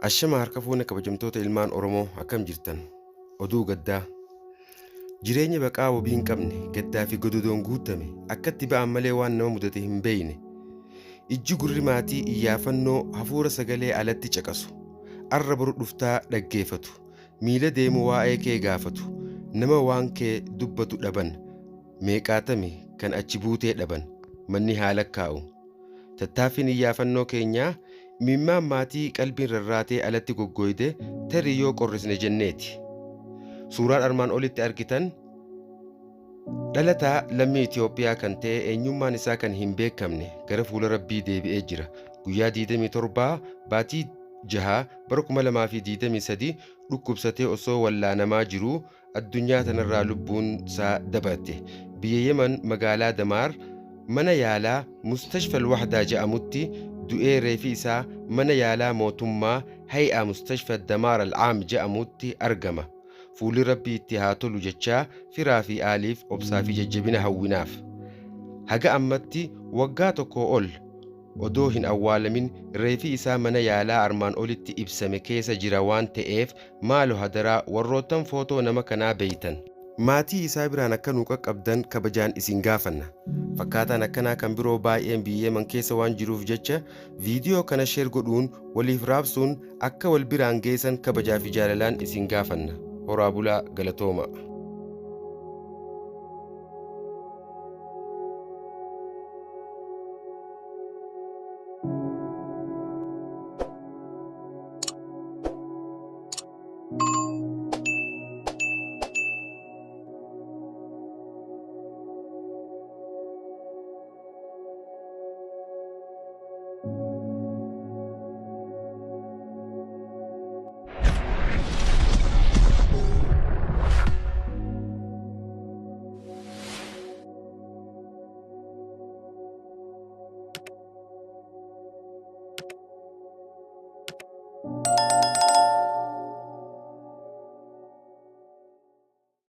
Ashama harka fuune kabajamtoota ilmaan Oromoo akkam jirtan? Oduu gaddaa. Jireenya baqaa wabii hin qabne gaddaa fi gododoon guutame akkatti ba'an malee waan nama mudate hin beeyne. Ijji gurri maatii iyyaafannoo hafuura sagalee alatti caqasu. Arra boru dhuftaa dhaggeeffatu. Miila deemu waa'ee kee gaafatu. Nama waan kee dubbatu dhaban. Meeqaatame kan achi buutee dhaban. Manni haala kaa'u. Tattaaffiin iyyaafannoo keenyaa mimmaan maatii qalbiin rarraatee alatti goggoyde tarii yoo qorrisne jenneeti. Suuraan armaan olitti argitan dhalataa lammii Itoophiyaa kan ta'e eenyummaan isaa kan hin beekamne gara fuula Rabbii deebi'ee jira. Guyyaa 27 baatii 6 bara 2023 dhukkubsatee osoo wallaanamaa jiruu addunyaa tanarraa lubbuun isaa dabarte. Biyya Yemen magaalaa Damaar mana yaalaa Mustashfal Wahdaa jedhamutti du'ee reefi isaa mana yaalaa mootummaa hay'a Mustashfa Damaar al-Aam jedhamutti argama. Fuuli Rabbii itti haa tolu jechaa firaa fi aaliif obsaa fi jajjabina hawwinaaf. Haga ammatti waggaa tokko ol odoo hin awwaalamin reefi isaa mana yaalaa armaan olitti ibsame keessa jira waan ta'eef maaloo hadaraa warroottan footoo nama kanaa beeytan. Maatii isaa biraan akka nuu qaqqabdan kabajaan isin gaafanna. Fakkaataan akkanaa kan biroo baay'een biyya Yemen keessa waan jiruuf jecha viidiyoo kana sheer godhuun waliif raabsuun akka wal biraan geessan kabajaa fi jaalalaan isin gaafanna. Horaa bulaa galatooma.